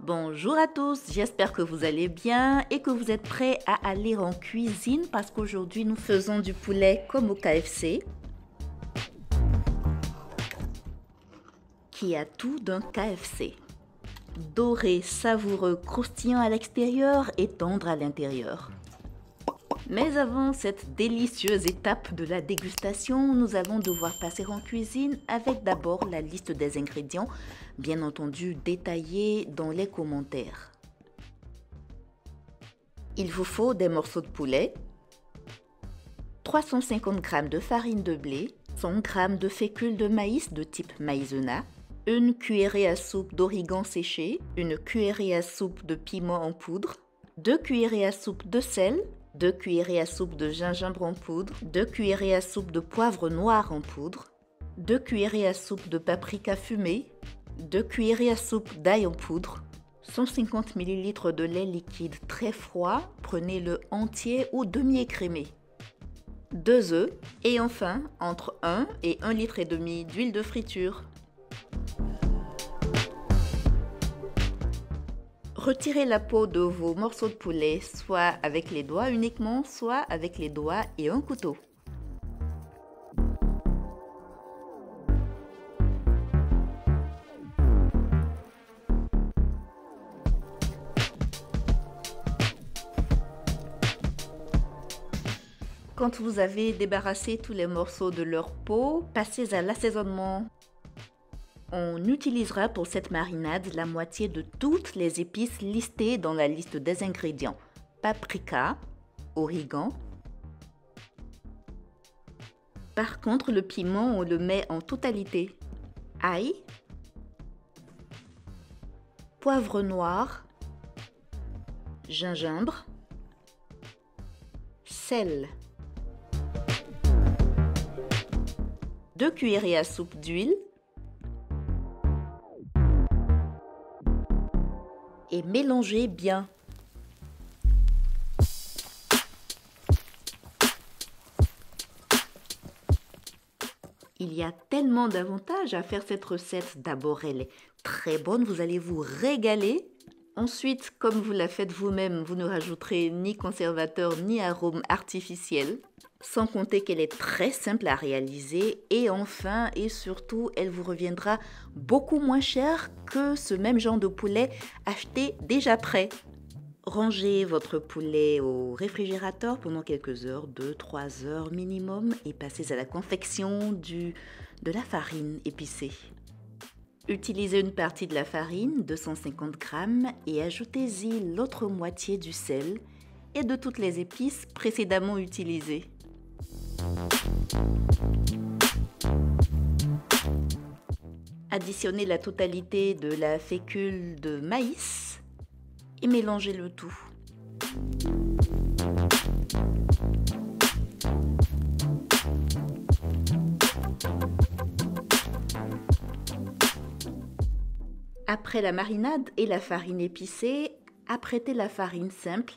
Bonjour à tous, j'espère que vous allez bien et que vous êtes prêts à aller en cuisine parce qu'aujourd'hui nous faisons du poulet comme au KFC, qui a tout d'un KFC. Doré, savoureux, croustillant à l'extérieur et tendre à l'intérieur. Mais avant cette délicieuse étape de la dégustation, nous allons devoir passer en cuisine avec d'abord la liste des ingrédients, bien entendu détaillée dans les commentaires. Il vous faut des morceaux de poulet, 350 g de farine de blé, 100 g de fécule de maïs de type maïzena, une cuillerée à soupe d'origan séché, une cuillerée à soupe de piment en poudre, 2 cuillerées à soupe de sel, 2 cuillerées à soupe de gingembre en poudre, 2 cuillerées à soupe de poivre noir en poudre, 2 cuillerées à soupe de paprika fumé, 2 cuillerées à soupe d'ail en poudre, 150 ml de lait liquide très froid, prenez-le entier ou demi-écrémé, 2 œufs et enfin entre 1 et 1,5 litre d'huile de friture. Retirez la peau de vos morceaux de poulet, soit avec les doigts uniquement, soit avec les doigts et un couteau. Quand vous avez débarrassé tous les morceaux de leur peau, passez à l'assaisonnement. On utilisera pour cette marinade la moitié de toutes les épices listées dans la liste des ingrédients. Paprika, origan. Par contre, le piment, on le met en totalité. Ail, poivre noir, gingembre, sel. 2 cuillerées à soupe d'huile. Et mélangez bien. Il y a tellement d'avantages à faire cette recette. D'abord, elle est très bonne, vous allez vous régaler. Ensuite, comme vous la faites vous-même, vous ne rajouterez ni conservateur ni arôme artificiel. Sans compter qu'elle est très simple à réaliser. Et enfin et surtout, elle vous reviendra beaucoup moins cher que ce même genre de poulet acheté déjà prêt. Rangez votre poulet au réfrigérateur pendant quelques heures, 2-3 heures minimum, et passez à la confection de la farine épicée. Utilisez une partie de la farine, 250 g, et ajoutez-y l'autre moitié du sel et de toutes les épices précédemment utilisées. Additionnez la totalité de la fécule de maïs et mélangez le tout. Après la marinade et la farine épicée, apprêtez la farine simple.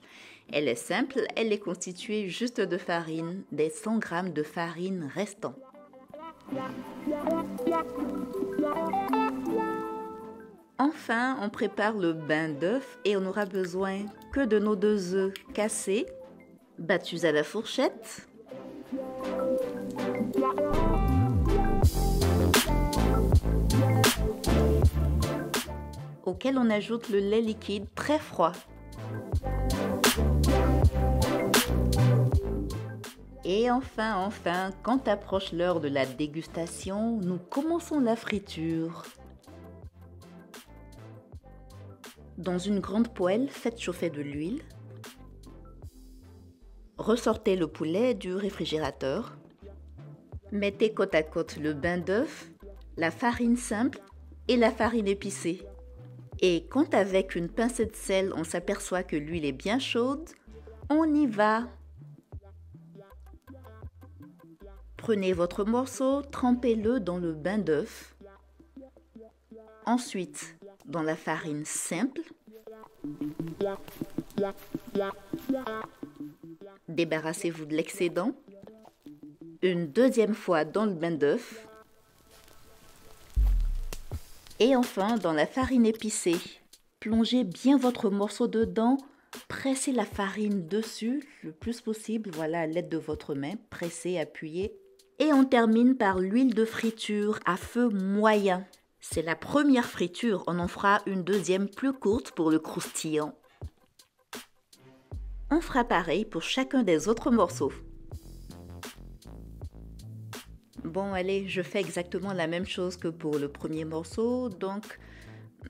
Elle est simple, elle est constituée juste de farine, des 100 g de farine restants. Enfin, on prépare le bain d'œuf et on n'aura besoin que de nos 2 œufs cassés, battus à la fourchette. Auquel on ajoute le lait liquide très froid. Et enfin, quand approche l'heure de la dégustation, nous commençons la friture. Dans une grande poêle, faites chauffer de l'huile. Ressortez le poulet du réfrigérateur. Mettez côte à côte le bain d'œuf, la farine simple et la farine épicée. Et quand avec une pincée de sel, on s'aperçoit que l'huile est bien chaude, on y va. Prenez votre morceau, trempez-le dans le bain d'œuf. Ensuite, dans la farine simple. Débarrassez-vous de l'excédent. Une deuxième fois dans le bain d'œuf. Et enfin, dans la farine épicée, plongez bien votre morceau dedans, pressez la farine dessus le plus possible, voilà, à l'aide de votre main, pressez, appuyez. Et on termine par l'huile de friture à feu moyen. C'est la première friture, on en fera une deuxième plus courte pour le croustillant. On fera pareil pour chacun des autres morceaux. Bon, allez, je fais exactement la même chose que pour le premier morceau, donc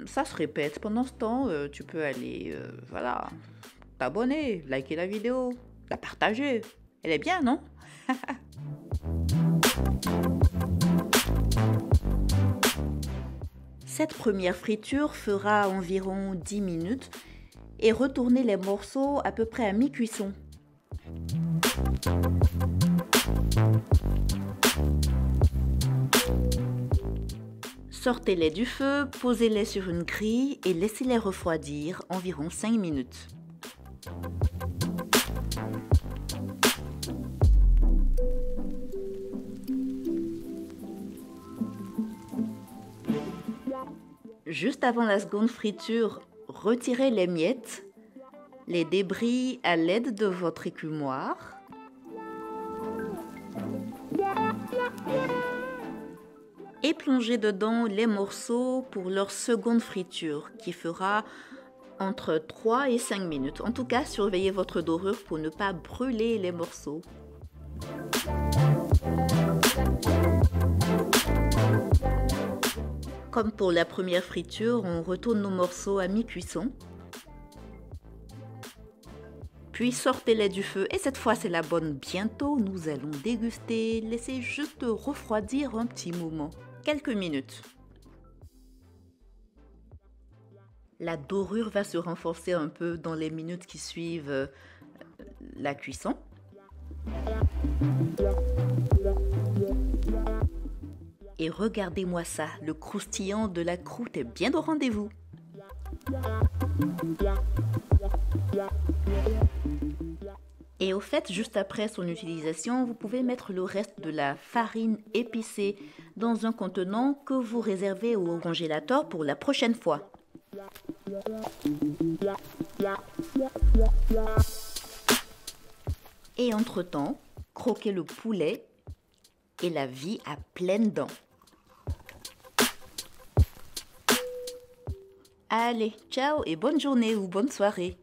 ça se répète. Pendant ce temps, tu peux aller, voilà, t'abonner, liker la vidéo, la partager. Elle est bien, non? Cette première friture fera environ 10 minutes et retournez les morceaux à peu près à mi-cuisson. Sortez-les du feu, posez-les sur une grille et laissez-les refroidir environ 5 minutes. Juste avant la seconde friture, retirez les miettes, les débris à l'aide de votre écumoire. Et plongez dedans les morceaux pour leur seconde friture qui fera entre 3 et 5 minutes. En tout cas, surveillez votre dorure pour ne pas brûler les morceaux. Comme pour la première friture, on retourne nos morceaux à mi-cuisson. Puis sortez-les du feu et cette fois c'est la bonne. Bientôt nous allons déguster. Laissez juste refroidir un petit moment, quelques minutes. La dorure va se renforcer un peu dans les minutes qui suivent la cuisson. Et regardez-moi ça, le croustillant de la croûte est bien au rendez-vous. Et au fait, juste après son utilisation, vous pouvez mettre le reste de la farine épicée dans un contenant que vous réservez au congélateur pour la prochaine fois. Et entre-temps, croquez le poulet et la vie à pleines dents. Allez, ciao et bonne journée ou bonne soirée.